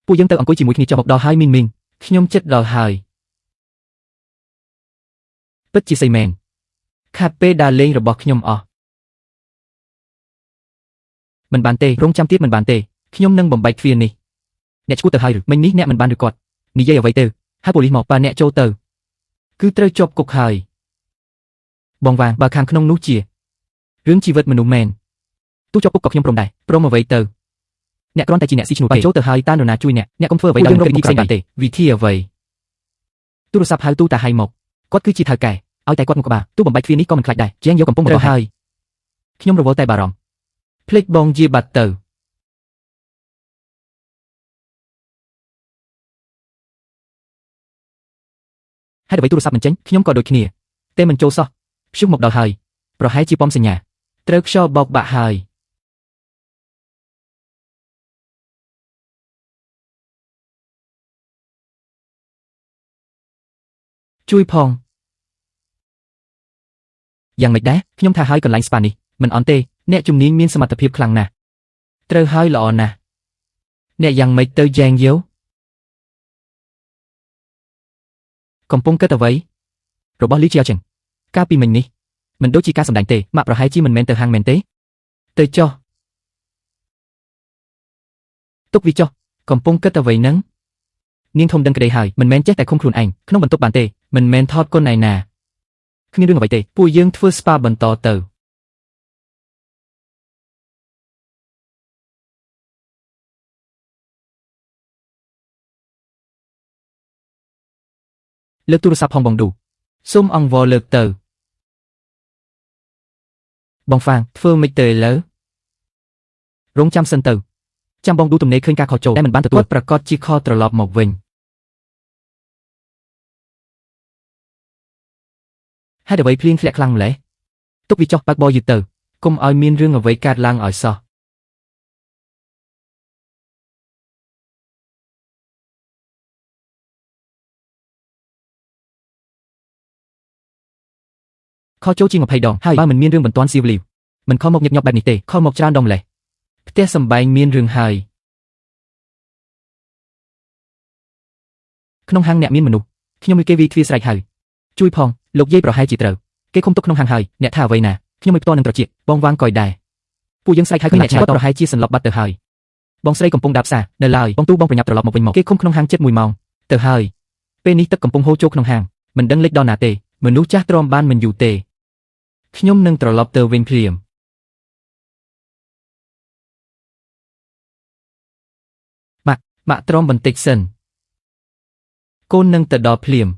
ពួកយើងទៅអង្គុយជាមួយគ្នាចុះមកដល់ហើយមីងខ្ញុំចិត្តដល់ហើយពិតជាសីមែនខាត់ពេលដើរលេងរបស់ខ្ញុំអស់មិនបានទេរងចាំទៀតមិនបានទេខ្ញុំនឹងបំបែកទ្វារនេះអ្នកឈួតទៅហើយឬមិញនេះអ្នកមិនបានឬគាត់និយាយអ្វីទៅហើយប៉ូលីសមកប៉ាអ្នកចូលទៅគឺត្រូវជាប់គុកហើយបងវ៉ាបើខាងក្នុងនោះជារឿងជីវិតមនុស្សមែនទោះជាប់គុកក៏ខ្ញុំព្រមដែរព្រមអ្វីទៅអ្នកគ្រាន់តែជាអ្នកស៊ីឈ្នួលគេចូលទៅហើយតើនរណាជួយអ្នកកុំធ្វើអ្វីដោយរកវិធីផ្សេងបានទេវិធីអ្វីទូរស័ព្ទហៅទូតាហៃមកគាត់គឺជាថៅកែឲ្យតែគាត់មកក្បាលទូបំបែកទ្វារនេះក៏មិនខ្លាចដែរជាងយកកំពុងមកដល់ហើយខ្ញុំរវល់តែបារម្ភភ្លេចបងជាបាត់ទៅហើយអ្វីទូរស័ព្ទមិនចេញខ្ញុំក៏ដូចគ្នាទេមិនចូលសោះព្យុះមកដល់ហើយប្រហែលជាប៉មសញ្ញាត្រូវខ្យល់បោកបាក់ហើយជួយផងយ៉ាងម៉េចដែរខ្ញុំថាហើយកន្លែងស្ប៉ានេះមិនអន់ទេអ្នកជំនាញមានសមត្ថភាពខ្លាំងណាស់ត្រូវហើយល្អណាស់អ្នកយ៉ាងម៉េចទៅយ៉ែងយោកំពុងគិតអ្វីរបស់លីជាចឹងកាលពីមិញនេះមិនដូចជាការសម្ដែងទេម៉ាក់ប្រហែលជាមិនមែនទៅហាងមែនទេទៅចុះទុកវាចុះកំពុងគិតអ្វីនឹងនាងធំដឹងក្តីហើយមិនមែនចេះតែឃុំខ្លួនឯងក្នុងបន្ទប់បានទេមិនមែនថតកូនឯណាគ្មានរឿងអ្វីទេពួកយើងធ្វើស្ប៉ាបន្តទៅលើកទូរស័ព្ទផងបងឌូសូមអង្វរលើកទៅបងហ្វាងធ្វើមិនទៅឥឡូវរងចាំសិនទៅចាំបងឌូទំនេរឃើញការខុសចូលតែមិនបានទទួលប្រកាសជាខត្រឡប់មកវិញហេតុអ្វីភ្លៀងធ្លាក់ខ្លាំងម្ល៉េះទុកវាចុះបើកបរយឺតទៅកុំឲ្យមានរឿងអ្វីកើតឡើងឲ្យសោះខចូលជាង20ដងហើយបើមិនមានរឿងបន្ទាន់ស៊ីវលីវមិនខំមកញឹកញាប់បែបនេះទេខំមកច្រើនដងម្ល៉េះផ្ទះសម្បែងមានរឿងហើយក្នុងហាងអ្នកមានមនុស្សខ្ញុំមើលគេវីទ្វារស្រែកហៅជួយផងលោកយាយប្រហែលជាត្រូវគេឃុំទុកក្នុងហាងហើយអ្នកថាអ្វីណាខ្ញុំមិនផ្ទាល់នឹងត្រជាបងវាងកយដែរពួកយើងស្រែកហៅឃើញអ្នកឆ្លើយតបប្រហែលជាសន្លប់បាត់ទៅហើយបងស្រីកំពុងដើរផ្សារនៅឡើយបងទូបងប្រញាប់ត្រឡប់មកវិញមកគេឃុំក្នុងហាងជិត1ម៉ោងទៅហើយពេលនេះទឹកកំពុងហូរចូលក្នុងហាងមិនដឹងលេចដល់ណាទេមនុស្សចាស់ទ្រាំបានមិនយូរទេខ្ញុំនឹងត្រឡប់ទៅវិញភ្លាមម៉ាក់ទ្រាំបន្តិចសិនកូននឹងទៅដល់ភ្លាម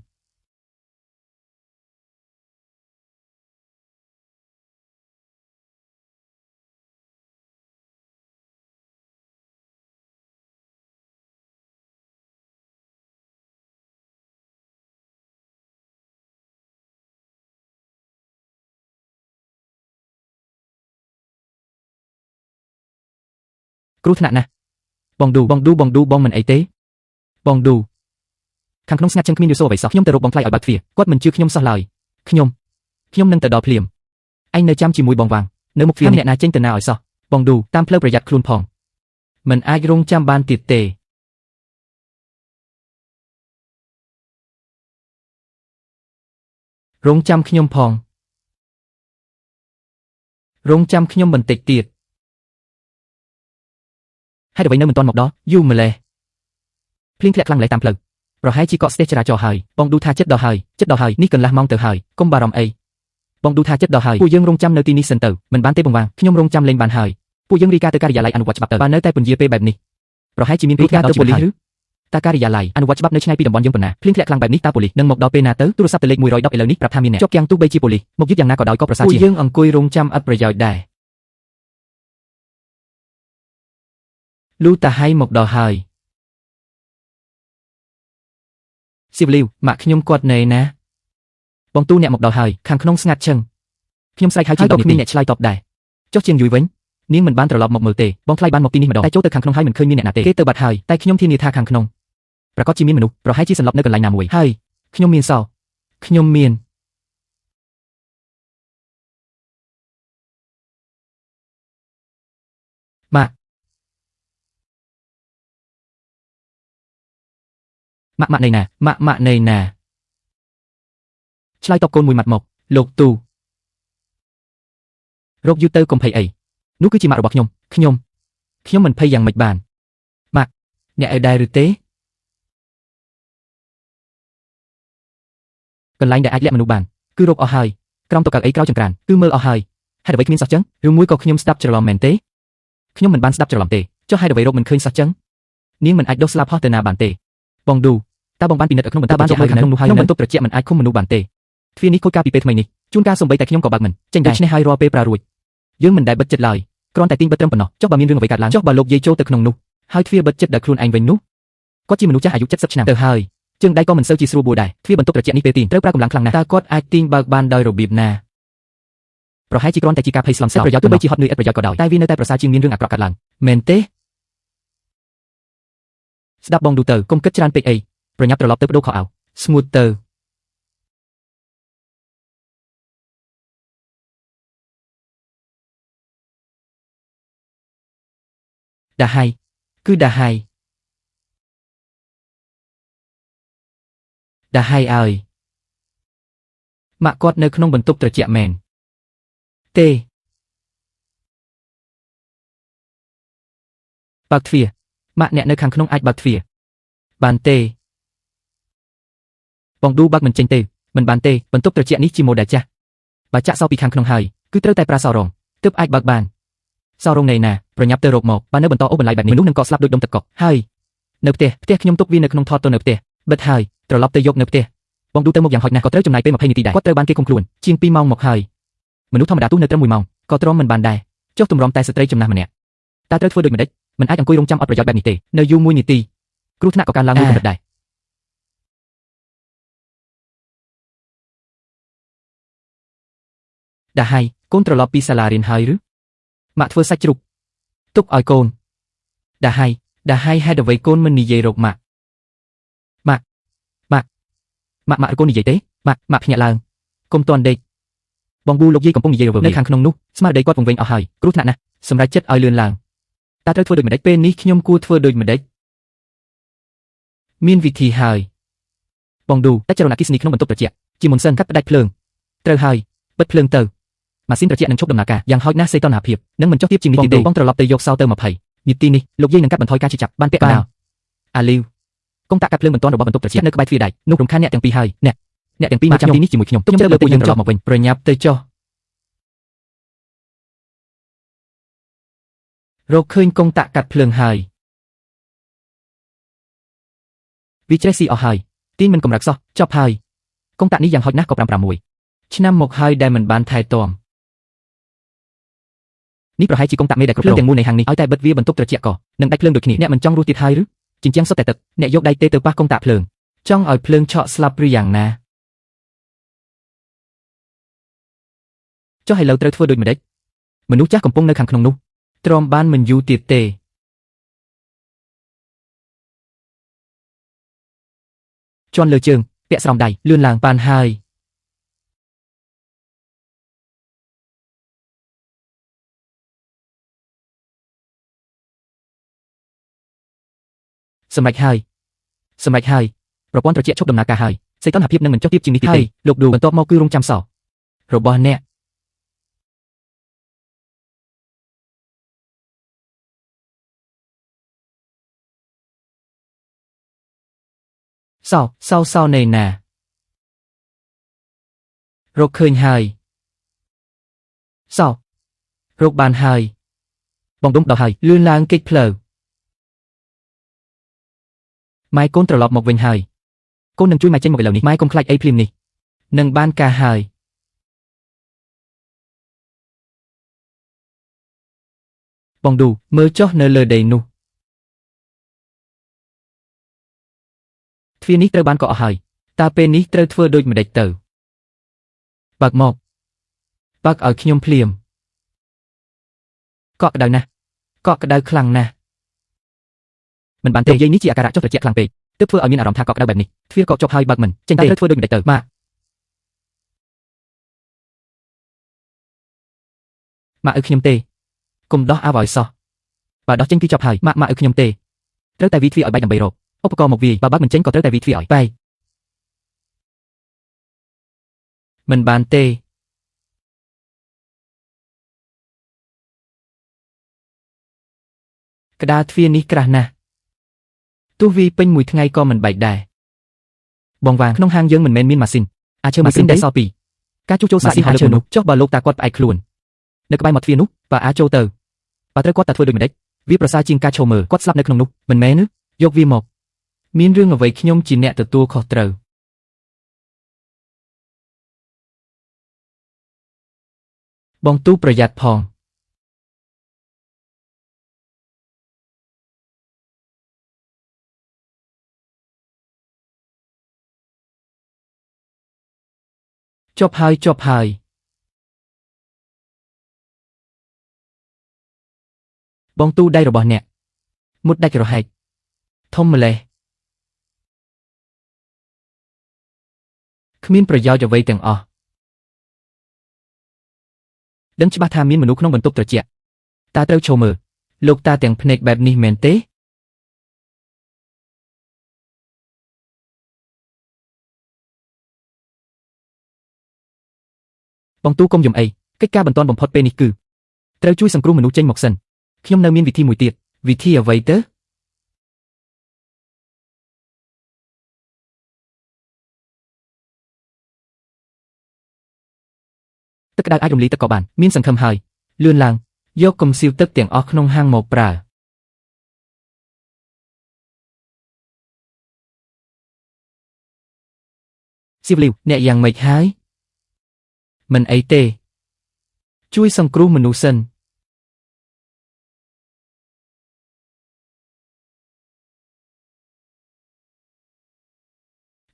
គ្រោះថ្នាក់ណាស់បងឌូបងមិនអីទេបងឌូខាងក្នុងស្ងាត់ចឹងគ្មានយល់សអ្វីសោះខ្ញុំទៅរកបងថ្លៃឲ្យបើកទ្វារគាត់មិនជឿខ្ញុំសោះឡើយខ្ញុំនឹងទៅដល់ភ្លាមឯងនៅចាំជាមួយបងវាងនៅមុខទ្វារអ្នកណាចេញទៅណាឲ្យសោះបងឌូតាមផ្លូវប្រយ័ត្នខ្លួនផងមិនអាចរងចាំបានទៀតទេរងចាំខ្ញុំផងរងចាំខ្ញុំបន្តិចទៀតហេតុអ្វីនៅមិនទាន់មកដល់យូរម្ល៉េះភ្លៀងធ្លាក់ខ្លាំងម្ល៉េះតាមផ្លូវប្រហែលជាកកស្ទះចរាចរណ៍ហើយបងឌូថាចិត្តដល់ហើយនេះកន្លះម៉ោងទៅហើយកុំបារម្ភអីបងឌូថាចិត្តដល់ហើយពួកយើងរងចាំនៅទីនេះសិនទៅមិនបានទេបងវាងខ្ញុំរងចាំលេងបានហើយពួកយើងរាយការណ៍ទៅការិយាល័យអនុវត្តច្បាប់ទៅបើនៅតែពន្យាពេលបែបនេះប្រហែលជាមានរាយការណ៍ទៅប៉ូលីសឬតាការិយាល័យអនុវត្តច្បាប់នៅឆ្ងាយពីតំបន់យើងប៉ុណ្ណាភ្លៀងធ្លាក់ខ្លាំងបែបនេះតើប៉ូលីសនឹងមកដល់ពេលណាទៅទូរស័ព្ទទៅលេខ110ឥឡូវនេះប្រាប់ថាមានអ្នកជាប់គាំងទូបីជាប៉ូលីសមកយឺតយ៉ាងណាក៏ដោយក៏ប្រសើរជាងពួកយើងអង្គុយរងចាំឥតប្រយោជន៍ដែរលូតាហៃមកដល់ហើយស៊ីវលីវម៉ាក់ខ្ញុំគាត់នៅណាបងទូអ្នកមកដល់ហើយខាងក្នុងស្ងាត់ឈឹងខ្ញុំស្រែកហៅជាង10នាទីអ្នកឆ្លើយតបដែរចុះជាងយូរវិញនាងមិនបានត្រឡប់មកមើលទេបងថ្លៃបានមកទីនេះម្ដងតែចូលទៅខាងក្នុងហើយមិនឃើញមានអ្នកណាទេគេទៅបាត់ហើយតែខ្ញុំធានាថាខាងក្នុងប្រកាសជាមានមនុស្សប្រហែលជាសន្លប់នៅកន្លែងណាមួយហើយខ្ញុំមានសោខ្ញុំមានម៉ាក់ ម៉ាក់ម៉ាក់នៃណាម៉ាក់ម៉ាក់នៃណាឆ្លើយតបកូនមួយម៉ាត់មកលោកទូរកយូរទៅកុំភ័យអីនោះគឺជាម៉ាក់របស់ខ្ញុំមិនភ័យយ៉ាងម៉េចបានម៉ាក់អ្នកឲ្យដែរឬទេកន្លែងដែលអាចលាក់មនុស្សបានគឺរកអស់ហើយក្រោមតុកៅអីក្រោយចង្ក្រានគឺមើលអស់ហើយហេតុអ្វីគ្មានសោះចឹងឬមួយក៏ខ្ញុំស្ដាប់ច្រឡំមែនទេខ្ញុំមិនបានស្ដាប់ច្រឡំទេចុះហេតុអ្វីរកមិនឃើញសោះចឹងនាងមិនអាចដុសស្លាប់ហោះទៅណាបានទេបងឌូតើបងបានពិនិត្យនៅក្នុងបន្ទប់បានរកមើលខាងក្នុងនោះហើយនៅបន្ទប់ត្រជាក់មិនអាចឃុំមនុស្សបានទេទ្វារនេះខូចកាលពីពេលថ្មីនេះជួនកាលសំបីតែខ្ញុំក៏បើកមិនចេញដែរដូច្នេះហើយរាល់ពេលប្រើរួចយើងមិនដែលបិទចិត្តឡើយគ្រាន់តែទាញបិទត្រឹមប៉ុណ្ណោះចុះបើមានរឿងអ្វីកើតឡើងចុះបើលោកយាយចូលទៅក្នុងនោះហើយទ្វារបិទចិត្តដោយខ្លួនឯងវិញនោះគាត់ជាមនុស្សចាស់អាយុ70ឆ្នាំទៅហើយជើងដៃក៏មិនសូវជាស្រួលបួលដែរទ្វារបន្ទប់ត្រជាក់នេះពេលទាញត្រូវប្រើកម្លាំងខ្លាំងណាស់តើគាត់អាចទាញបើកបានដោយរបៀបណាប្រហែលជាគ្រាន់តែជាការភ័យស្លន់ស្លោប្រយោជន៍ទោះបីជាហត់នឿយឥតប្រយោជន៍ក៏ដោយតែវានៅតែប្រសើរជាងមានរឿងអាក្រក់កើតឡើងមែនទេស្ដាប់បងឌូទៅកុំគិតច្រើនពេកអីប្រញាប់ត្រឡប់ទៅបដូរខោអាវស្ងួតទៅដាហៃគឺដាហៃអើយម៉ាក់គាត់នៅក្នុងបន្ទប់ត្រជាក់មែនទេបើកទ្វារម៉ាក់អ្នកនៅខាងក្នុងអាចបើកទ្វារបានទេបងឌូបើកមិនចេញទេមិនបានទេបន្ទប់ត្រជាក់នេះជាម៉ូដែលចាស់បើចាក់សោពីខាងក្នុងហើយគឺត្រូវតែប្រើសោរងទើបអាចបើកបានសោរងនៃណាប្រញាប់ទៅរកមកបើនៅបន្តអូបន្លាយបែបនេះមនុស្សនឹងកកស្លាប់ដូចដុំទឹកកកហើយនៅផ្ទះខ្ញុំទុកវានៅក្នុងថតទៅនៅផ្ទះបិទហើយត្រឡប់ទៅយកនៅផ្ទះបងឌូទៅមកយ៉ាងហោចណាស់ក៏ត្រូវចំណាយពេល20នាទីដែរគាត់ត្រូវបានគេឃុំខ្លួនជាង2ម៉ោងមកហើយមនុស្សធម្មតាទូនៅត្រឹម1ម៉ោងក៏ទ្រាំមិនបានដែរចុះទម្រាំតែស្ត្រីចំណាស់ម្នាក់តើត្រូវធ្វើដូចម្តេចមិនអាចអង្គុយរងចាំអត់ប្រយោជន៍បែបនេះទេនៅយូរ1នាទីគ្រោះថ្នាក់ក៏កើនឡើងមួយកម្រិតដែរដាហៃកូនត្រឡប់ពីសាលារៀនហើយឬម៉ាក់ធ្វើសាច់ជ្រូកទុកឲ្យកូនដាហៃហេតុអ្វីកូនមិននិយាយរកម៉ាក់ម៉ាក់កូននិយាយទេម៉ាក់ភ្ញាក់ឡើងកុំទាន់ដេកបងប៊ូលោកយាយកំពុងនិយាយរវើនៅខាងក្នុងនោះស្មារតីគាត់ពង្វេងអស់ហើយគ្រោះថ្នាក់ណាស់សម្រាប់ចិត្តឲ្យលឿនឡើងតើត្រូវធ្វើដូចម្តេចពេលនេះខ្ញុំគួរធ្វើដូចម្តេចមានវិធីហើយបងឌូតែចរណអគ្គិសនីក្នុងបន្ទប់ត្រជាក់ជាមុនសិនកាត់ផ្ដាច់ភ្លើងត្រូវហើយបិទភ្លើងទៅម៉ាស៊ីនត្រជាក់នឹងឈប់ដំណើរការយ៉ាងហោចណាស់សីតុណ្ហភាពនឹងមិនចុះទាបជាងនេះទេបងត្រឡប់ទៅយកសោទៅ20នាទីនេះលោកយាយនឹងកាត់បន្ថយការឈឺចាប់បានពាក់កណ្ដាលអាលីវកុំតាក់កាត់ភ្លើងបន្ទាន់របស់បន្ទប់ត្រជាក់នៅក្បែរទ្វារដែកនោះរំខានអ្នកទាំងពីរហើយអ្នកទាំងពីរមកចាំទីនេះជាមួយខ្ញុំទុកទៅលើពួកយើងត្រឡប់មកវិញប្រញាប់ទៅចុះរកឃើញកងតាក់កាត់ភ្លើងហើយវាជ្រេះស៊ីអស់ហើយទាញមិនកម្រើកសោះចប់ហើយកងតាក់នេះយ៉ាងហោចណាស់ក៏5-6ឆ្នាំមកហើយដែលមិនបានថែទាំនេះប្រហែលជាកងតាក់មេដែលគ្រប់គ្រងទាំងមូលនៃហាងនេះឲ្យតែបិទវាបន្ទប់ត្រជាក់ក៏នឹងដាច់ភ្លើងដូចគ្នាអ្នកមិនចង់រស់ទៀតហើយឬជញ្ជាំងសុទ្ធតែទឹកអ្នកយកដៃទេទៅប៉ះកងតាក់ភ្លើងចង់ឲ្យភ្លើងឆក់ស្លាប់ឬយ៉ាងណាចុះឥឡូវត្រូវធ្វើដូចម្តេចមនុស្សចាស់កំពុងនៅខាងក្នុងនោះទ្រាំបានមិនយូរទៀតទេជន់លើជើងពាក់ស្រោមដៃលឿនឡើងបានហើយសម្រេចហើយប្រព័ន្ធត្រជាក់ឈប់ដំណើរការហើយសីតុណ្ហភាពនឹងមិនចុះទាបជាងនេះទេលោកឌូបន្ទាប់មកគឺរងចាំសោរបស់អ្នកសោនៃណារកឃើញហើយសោរកបានហើយបងដុំដល់ហើយលឿនឡើងគេចផ្លូវម៉ែកូនត្រឡប់មកវិញហើយកូននឹងជួយម៉ែចេញមកឥឡូវនេះម៉ែកុំខ្លាចអីភ្លាមនេះនឹងបានការហើយបងឌូមើលចុះនៅលើដីនោះទ្វារនេះត្រូវបានកក់អស់ហើយតើពេលនេះត្រូវធ្វើដូចម្តេចទៅបើកមកបើកឲ្យខ្ញុំភ្លាមកក់ក្តៅណាស់កក់ក្តៅខ្លាំងណាស់មិនបានទេយាយនេះជាអាការៈចុះត្រជាក់ខ្លាំងពេកទើបធ្វើឲ្យមានអារម្មណ៍ថាកក់ក្តៅបែបនេះទ្វារកក់ចុះហើយបើកមិនចេញទេត្រូវធ្វើដូចម្តេចទៅម៉ាក់ឲ្យខ្ញុំទេកុំដោះអាវឲ្យសោះបើដោះចេញគឺចប់ហើយម៉ាក់ឲ្យខ្ញុំទេត្រូវតែវិទ្វាឲ្យបែកដើម្បីរក ឧបករណ៍មកវាយបើបាក់មិនចេញក៏ត្រូវតែវាយទ្វារឲ្យបែកមិនបានទេក្តារទ្វារនេះក្រាស់ណាស់ទោះវាយពេញមួយថ្ងៃក៏មិនបែកដែរបងវាងក្នុងហាងយើងមិនមែនមានម៉ាស៊ីនអាចឈើម៉ាស៊ីនដែលសល់ពីការជួសជុលសាកហាងឈើនោះចុះបើលោកតាគាត់ផ្អែកខ្លួននៅក្បែរមាត់ទ្វារនោះបើអាចចូលទៅបើត្រូវគាត់តែធ្វើដូចម្ដេចវាប្រសើរជាងការឈរមើលគាត់ស្លាប់នៅក្នុងនោះមិនមែនទេយកវាមកមានរឿងអ្វីខ្ញុំជាអ្នកទទួលខុសត្រូវបងទូប្រយ័ត្នផងចប់ហើយបងទូដៃរបស់អ្នកមុតដាច់រហែកធំម្លេះគ្មានប្រយោជន៍អ្វីទាំងអស់ដឹងច្បាស់ថាមានមនុស្សក្នុងបន្ទប់ត្រជាក់តើត្រូវឈរមើលលោកតាទាំងភ្នែកបែបនេះមែនទេបងទូកុំយំអីកិច្ចការបន្ទាន់បំផុតពេលនេះគឺត្រូវជួយសង្គ្រោះមនុស្សចេញមកសិនខ្ញុំនៅមានវិធីមួយទៀតវិធីអ្វីទៅទឹកក្តៅអាចរំលាយទឹកក៏បានមានសង្ឃឹមហើយលឿនឡើងយកកំសៀវទឹកទាំងអស់ក្នុងហាងមកប្រើសៀវលីវអ្នកយ៉ាងម៉េចហើយមិនអីទេជួយសង្គ្រោះមនុស្សសិនទ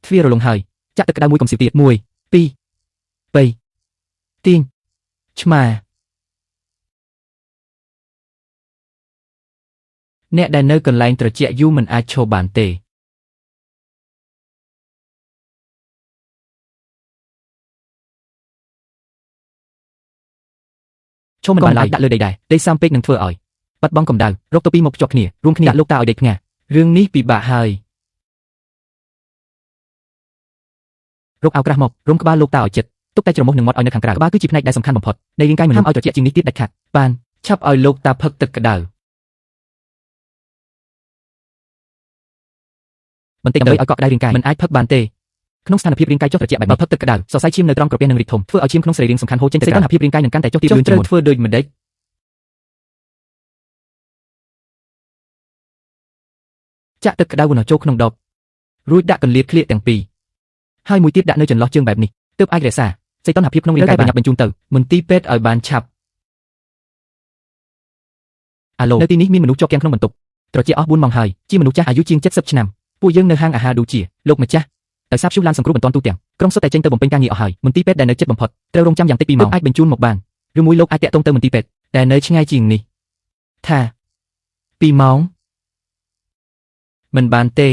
្វាររលុងហើយចាក់ទឹកក្តៅមួយកំសៀវទៀត1 2 3ទាញឆ្មាអ្នកដែលនៅកន្លែងត្រជាក់យូរមិនអាចឈរបានទេឈរមិនបានឡើយដាក់លើដីដែរដីសាមពេកនឹងធ្វើឲ្យបាត់បង់កម្ដៅរកទៅពីមកភ្ជាប់គ្នារួមគ្នាដាក់លោកតាឲ្យដេកផ្ងារឿងនេះពិបាកហើយរកអាវក្រាស់មករុំក្បាលលោកតាឲ្យជិតទុកតែច្រមុះនឹងមាត់ឲ្យនៅខាងក្រៅក្បាលគឺជាផ្នែកដែលសំខាន់បំផុតនៃរាងកាយមនុស្សឲ្យត្រជាក់ជាងនេះទៀតដាច់ខាតបានឆាប់ឲ្យលោកតាផឹកទឹកក្តៅបន្តិចដើម្បីឲ្យកក់ក្តៅរាងកាយមិនអាចផឹកបានទេក្នុងស្ថានភាពរាងកាយចុះត្រជាក់បែបនេះផឹកទឹកក្តៅសរសៃឈាមនៅត្រង់ក្រពះនឹងរីកធំធ្វើឲ្យឈាមក្នុងសរីរាង្គសំខាន់ហូរចេញទៅក្រៅស្ថានភាពរាងកាយនឹងកាន់តែចុះទាបលឿនជាងមុនធ្វើដូចម្ដេចចាក់ទឹកក្តៅនោះចូលក្នុងដបរួចដាក់កន្លៀតក្លៀកទាំងពីរហើយមួយទៀតដាក់នៅចន្លោះជើងបែបនេះទើបអាចរក្សាសីតុណ្ហភាពក្នុងរាងកាយបញ្ជូនទៅមន្ទីរពេទ្យឲ្យបានឆាប់អាឡូនៅទីនេះមានមនុស្សជាប់គាំងក្នុងបន្ទប់ត្រជាក់អស់4ម៉ោងហើយជាមនុស្សចាស់អាយុជាង70ឆ្នាំពួកយើងនៅហាងអាហារដូចជាលោកម្ចាស់ដោយសារព្យុះឡានសង្គ្រោះបន្ទាន់ទូទាំងក្រុងសុទ្ធតែចេញទៅបំពេញការងារអស់ហើយមន្ទីរពេទ្យដែលនៅជិតបំផុតត្រូវរងចាំយ៉ាងតិច2ម៉ោងអាចបញ្ជូនមកបានឬមួយលោកអាចតាក់ទងទៅមន្ទីរពេទ្យដែលនៅឆ្ងាយជាងនេះថា2ម៉ោងមិនបានទេ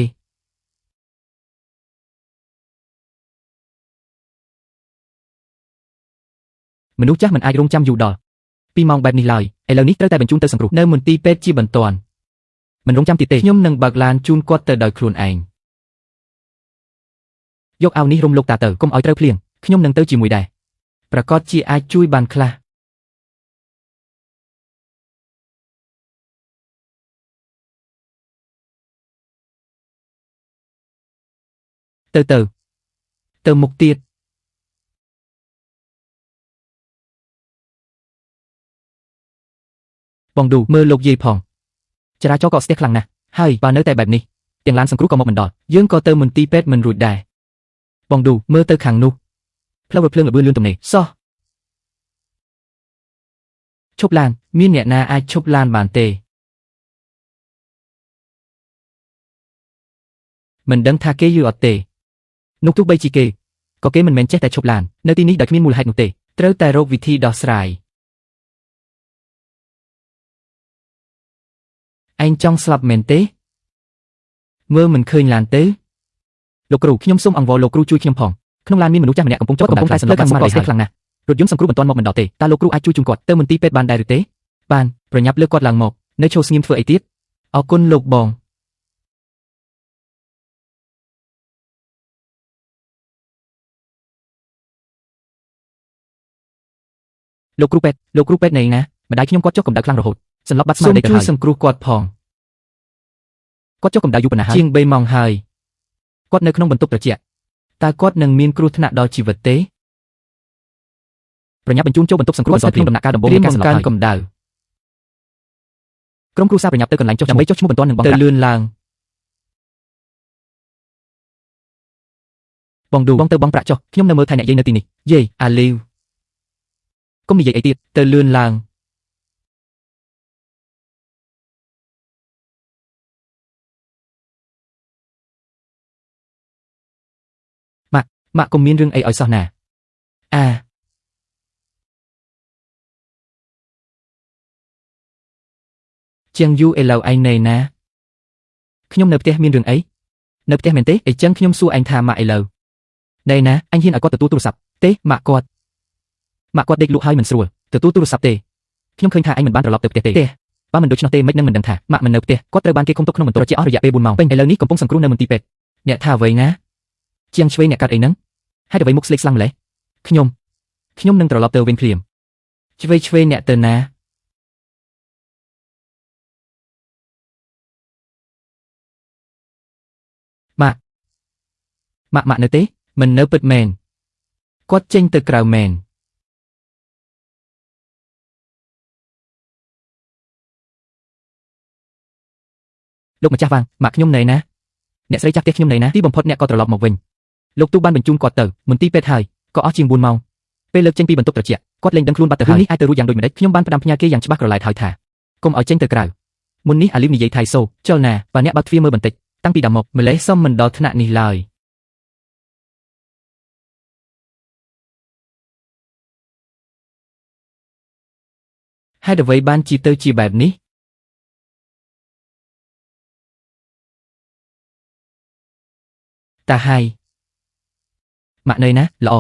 មនុស្សចាស់មិនអាចរងចាំយូរដល់2ម៉ោងបែបនេះឡើយឥឡូវនេះត្រូវតែបញ្ជូនទៅសង្គ្រោះនៅមន្ទីរពេទ្យជាបន្ទាន់មិនរងចាំទៀតទេខ្ញុំនឹងបើកឡានជូនគាត់ទៅដោយខ្លួនឯងយកអាវនេះរុំលោកតាទៅកុំឲ្យត្រូវភ្លៀងខ្ញុំនឹងទៅជាមួយដែរប្រកាសជាអាចជួយបានខ្លះទៅមុខទៀតបងឌូមើលលោកយាយផងចរាចរណ៍ក៏ស្ទះខ្លាំងណាស់ហើយបើនៅតែបែបនេះទាំងឡានសង្គ្រោះក៏មកមិនដល់យើងក៏ទៅមន្ទីរពេទ្យមិនរួចដែរបងឌូមើលទៅខាងនោះផ្លូវរថភ្លើងល្បឿនលឿនទំនេរសោះឈប់ឡានមានអ្នកណាអាចឈប់ឡានបានទេមិនដឹងថាគេយឺអត់ទេនោះទោះបីជាគេក៏គេមិនមែនចេះតែឈប់ឡាននៅទីនេះដោយគ្មានមូលហេតុនោះទេត្រូវតែរកវិធីដោះស្រាយឯងចង់ស្លាប់មែនទេមើលមិនឃើញឡានទេលោកគ្រូខ្ញុំសូមអង្វរលោកគ្រូជួយខ្ញុំផងក្នុងឡានមានមនុស្សចាស់ម្នាក់កំពុងតែសន្លប់ខាងមុខក៏ស្ទះខ្លាំងណាស់រថយន្តសង្គ្រោះបន្ទាន់មកមិនដល់ទេតើលោកគ្រូអាចជួយជូនគាត់ទៅមន្ទីរពេទ្យបានដែរឬទេបានប្រញាប់លើកគាត់ឡើងមកនៅឈរស្ងៀមធ្វើអីទៀតអរគុណលោកបង លោកគ្រូពេទ្យនៃណាម្ដាយខ្ញុំគាត់ចុះកម្ដៅខ្លាំងរហូតសន្លប់បាត់ស្មារតីទៅហើយសូមជួយសង្គ្រោះគាត់ផងគាត់ចុះកម្ដៅយូរប៉ុណ្ណាហើយជាង3ម៉ោងហើយគាត់នៅក្នុងបន្ទប់ត្រជាក់តើគាត់នឹងមានគ្រោះថ្នាក់ដល់ជីវិតទេប្រញាប់បញ្ជូនចូលបន្ទប់សង្គ្រោះបន្តក្នុងដំណាក់កាលដំបូងនៃការសន្លប់ហើយកម្ដៅក្រុមគ្រួសារប្រញាប់ទៅកន្លែងចុះដើម្បីចុះឈ្មោះបន្ទាន់នឹងបងទៅលឿនឡើងបងឌូបងទៅបងប្រាក់ចុះខ្ញុំនៅមើលថែអ្នកយាយនៅទីនេះយាយអាលីវកុំនិយាយអីទៀតទៅលឿនឡើងម៉ាក់កុំមានរឿងអីឲ្យសោះណាជាងយូឥឡូវឯងនៅណាខ្ញុំនៅផ្ទះមានរឿងអីនៅផ្ទះមែនទេអីចឹងខ្ញុំសួរឯងថាម៉ាក់ឥឡូវណែណាអញហ៊ានឲ្យគាត់ទទួលទូរស័ព្ទទេម៉ាក់គាត់ដេកលក់ហើយមិនស្រួលទទួលទូរស័ព្ទទេខ្ញុំឃើញថាឯងមិនបានត្រឡប់ទៅផ្ទះទេបើមិនដូច្នោះទេមិននឹងមិនដឹងថាម៉ាក់មិននៅផ្ទះគាត់ត្រូវបានគេឃុំទុកក្នុងបន្ទប់ត្រជាក់អស់រយៈពេល4ម៉ោងពេញឥឡូវនេះកំពុងសង្គ្រោះនៅមន្ទីរពេទ្យអ្នកថាអ្វីណាជាងឆ្វេងអ្នកកាត់អីហ្នឹងហេតុអ្វីមុខស្លេកស្លាំងម្ល៉េះខ្ញុំនឹងត្រឡប់ទៅវិញភ្លាមឆ្វេងអ្នកទៅណាម៉ាក់នៅទេមិននៅពិតមែនគាត់ចេញទៅក្រៅមែនលោកម្ចាស់វាងម៉ាក់ខ្ញុំនៅណាអ្នកស្រីចាស់ផ្ទះខ្ញុំនៅណាទីបំផុតអ្នកក៏ត្រឡប់មកវិញលោកទូបានបញ្ជូនគាត់ទៅមន្ទីរពេទ្យហើយក៏អស់ជាង4ម៉ោងពេលលើកចេញពីបន្ទប់ត្រជាក់គាត់លែងដឹងខ្លួនបាត់ទៅហើយនេះអាចទៅរួចយ៉ាងដូចម្តេចខ្ញុំបានផ្ដាំផ្ញើគេយ៉ាងច្បាស់ក្រឡែតហើយថាកុំឲ្យចេញទៅក្រៅមុននេះអាលីវនិយាយថៃសូចលណាបើអ្នកបើកទ្វារមើលបន្តិចតាំងពីដើមមកម្លេះសុំមិនដល់ថ្នាក់នេះឡើយហេតុអ្វីបានជាបែបនេះតាហៃម៉ាក់នៅណាល្អ